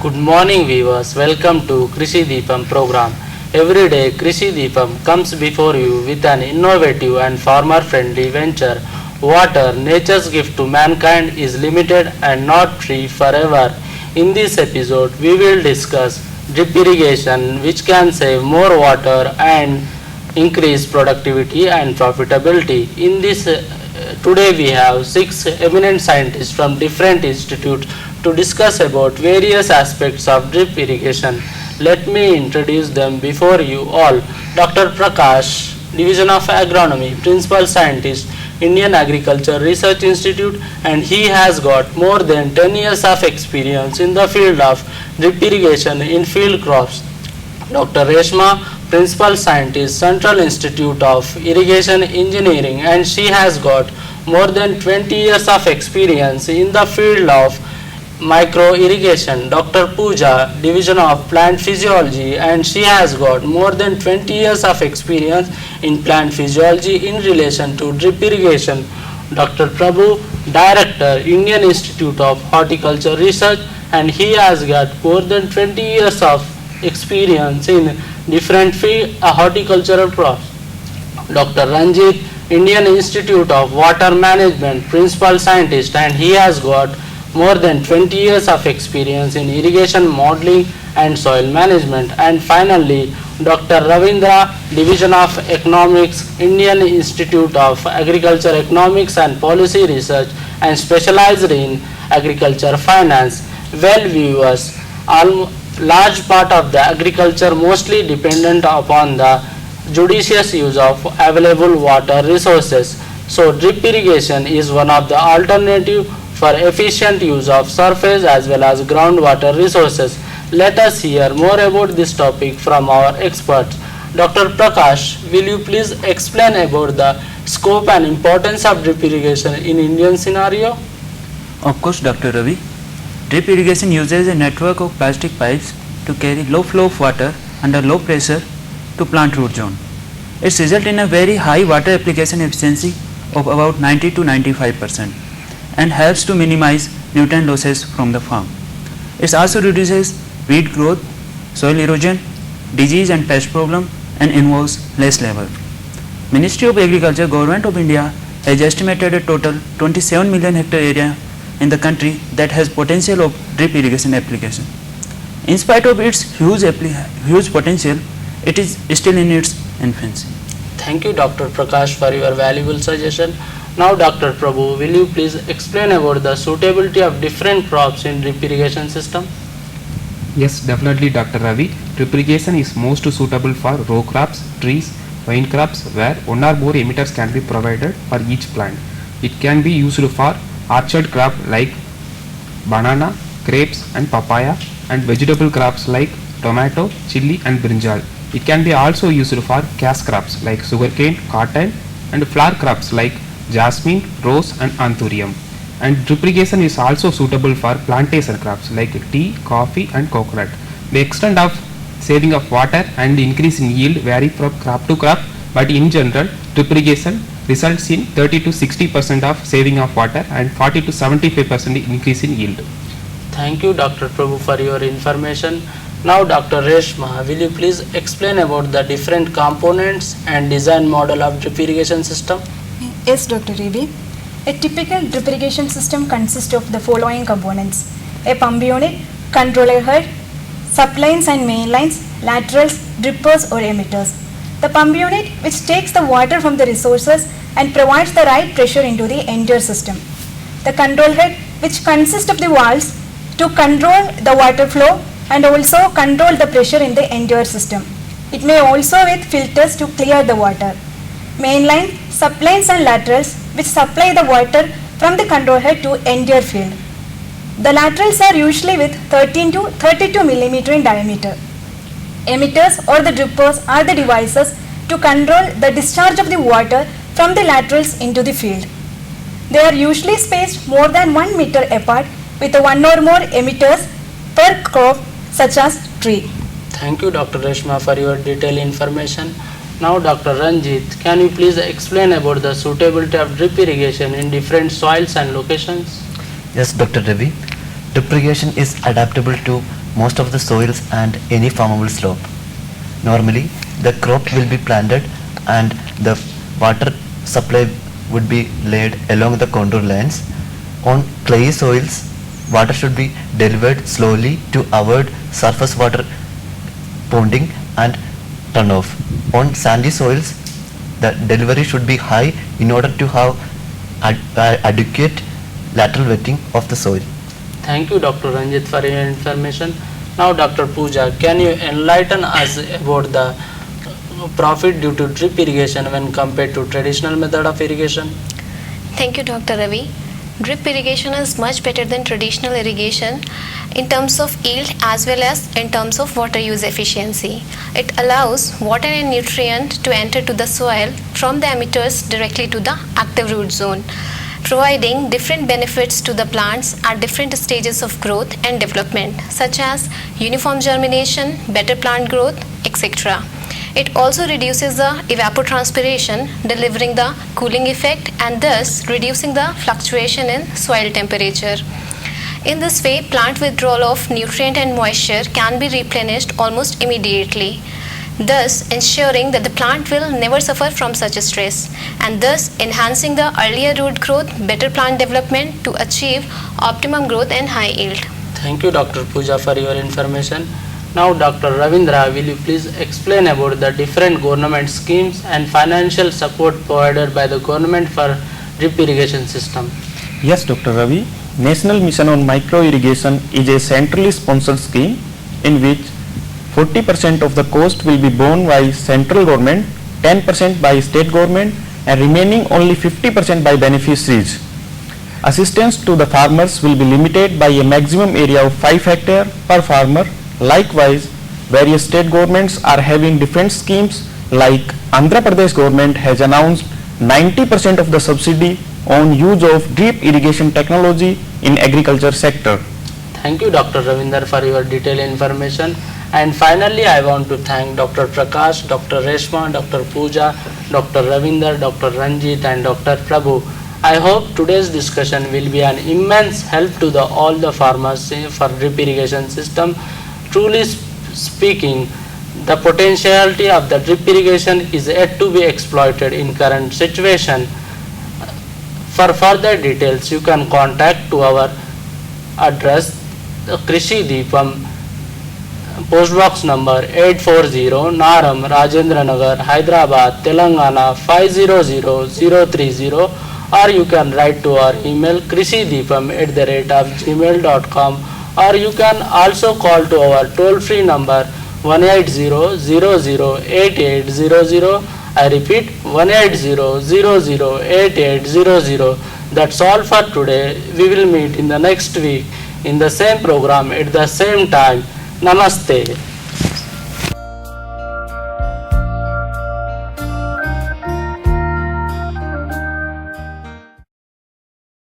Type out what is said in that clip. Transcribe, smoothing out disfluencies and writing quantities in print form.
Good morning viewers, welcome to Krishi Deepam program. Every day Krishi Deepam comes before you with an innovative and farmer friendly venture. Water, nature's gift to mankind, is limited and not free forever. In this episode we will discuss drip irrigation, which can save more water and increase productivity and profitability. In this today we have six eminent scientists from different institutes to discuss about various aspects of drip irrigation. Let me introduce them before you all. Dr. Prakash, Division of Agronomy, Principal Scientist, Indian Agriculture Research Institute, and he has got more than 10 years of experience in the field of drip irrigation in field crops. Dr. Reshma, Principal Scientist, Central Institute of Irrigation Engineering, and she has got more than 20 years of experience in the field of micro irrigation. Dr. Pooja, Division of Plant Physiology, and she has got more than 20 years of experience in plant physiology in relation to drip irrigation. Dr. Prabhu, Director, Indian Institute of Horticulture Research, and he has got more than 20 years of experience in different field horticultural crops. Dr. Ranjit, Indian Institute of Water Management, Principal Scientist, and he has got more than 20 years of experience in irrigation modeling and soil management. And finally, Dr. Ravindra, Division of Economics, Indian Institute of Agriculture Economics and Policy Research, and specialized in agriculture finance. Well viewers, large part of the agriculture mostly dependent upon the judicious use of available water resources. So drip irrigation is one of the alternative for efficient use of surface as well as groundwater resources. Let us hear more about this topic from our experts. Dr. Prakash, will you please explain about the scope and importance of drip irrigation in Indian scenario? Of course, Dr. Ravi. Drip irrigation uses a network of plastic pipes to carry low flow of water under low pressure to plant root zone. It results in a very high water application efficiency of about 90 to 95% and helps to minimize nutrient losses from the farm. It also reduces weed growth, soil erosion, disease and pest problem, and involves less labor. Ministry of Agriculture, Government of India has estimated a total 27 million hectare area in the country that has potential of drip irrigation application. In spite of its huge potential, it is still in its infancy. Thank you, Dr. Prakash, for your valuable suggestion. Now, Dr. Prabhu, will you please explain about the suitability of different crops in drip irrigation system? Yes, definitely, Dr. Ravi. Drip irrigation is most suitable for row crops, trees, vine crops, where one or more emitters can be provided for each plant. It can be used for orchard crop like banana, grapes and papaya, and vegetable crops like tomato, chili and brinjal. It can be also used for cash crops like sugarcane, cotton, and flower crops like jasmine, rose and anthurium. And drip irrigation is also suitable for plantation crops like tea, coffee and coconut. The extent of saving of water and increase in yield vary from crop to crop, but in general drip irrigation results in 30 to 60% of saving of water and 40 to 75% increase in yield. Thank you, Dr. Prabhu, for your information. Now, Dr. Reshma, will you please explain about the different components and design model of drip irrigation system? Yes, Dr. Ravi. A typical drip irrigation system consists of the following components: a pump unit, controller head, sublines and main lines, laterals, drippers or emitters. The pump unit, which takes the water from the resources and provides the right pressure into the entire system. The control head, which consists of the valves to control the water flow and also control the pressure in the entire system. It may also with filters to clear the water. Mainline, sublines and laterals, which supply the water from the control head to entire field. The laterals are usually with 13 to 32 mm in diameter. Emitters or the drippers are the devices to control the discharge of the water from the laterals into the field. They are usually spaced more than 1 meter apart with one or more emitters per crop such as tree. Thank you, Dr. Reshma, for your detailed information. Now, Dr. Ranjit, can you please explain about the suitability of drip irrigation in different soils and locations? Yes, Dr. Ravi. Drip irrigation is adaptable to most of the soils and any farmable slope. Normally, the crop will be planted and the water supply would be laid along the contour lines. On clay soils, water should be delivered slowly to avoid surface water ponding and runoff. On sandy soils, the delivery should be high in order to have adequate lateral wetting of the soil. Thank you, Dr. Ranjit, for your information. Now, Dr. Pooja, can you enlighten us about the profit due to drip irrigation when compared to traditional method of irrigation? Thank you, Dr. Ravi. Drip irrigation is much better than traditional irrigation in terms of yield as well as in terms of water use efficiency. It allows water and nutrient to enter to the soil from the emitters directly to the active root zone, providing different benefits to the plants at different stages of growth and development, such as uniform germination, better plant growth, etc. It also reduces the evapotranspiration, delivering the cooling effect and thus reducing the fluctuation in soil temperature. In this way, plant withdrawal of nutrient and moisture can be replenished almost immediately, thus ensuring that the plant will never suffer from such a stress and thus enhancing the earlier root growth, better plant development to achieve optimum growth and high yield. Thank you, Dr. Pooja, for your information. Now, Dr. Ravindra, will you please explain about the different government schemes and financial support provided by the government for drip irrigation system? Yes, Dr. Ravi. National Mission on Micro Irrigation is a centrally sponsored scheme in which 40% of the cost will be borne by central government, 10% by state government and remaining only 50% by beneficiaries. Assistance to the farmers will be limited by a maximum area of 5 hectares per farmer. Likewise, various state governments are having different schemes, like Andhra Pradesh government has announced 90% of the subsidy on use of drip irrigation technology in agriculture sector. Thank you, Dr. Ravindra, for your detailed information. And finally, I want to thank Dr. Prakash, Dr. Reshma, Dr. Pooja, Dr. Ravindra, Dr. Ranjit and Dr. Prabhu. I hope today's discussion will be an immense help to all the farmers for drip irrigation system. Truly speaking, the potentiality of the drip irrigation is yet to be exploited in current situation. For further details, you can contact to our address Krishi Deepam, Post Box number 840, Naram, Rajendra Nagar, Hyderabad, Telangana 500030, or you can write to our email krishideepam@gmail.com, or you can also call to our toll-free number 180008800. I repeat, 180008800. That's all for today. We will meet in the next week in the same program at the same time. Namaste.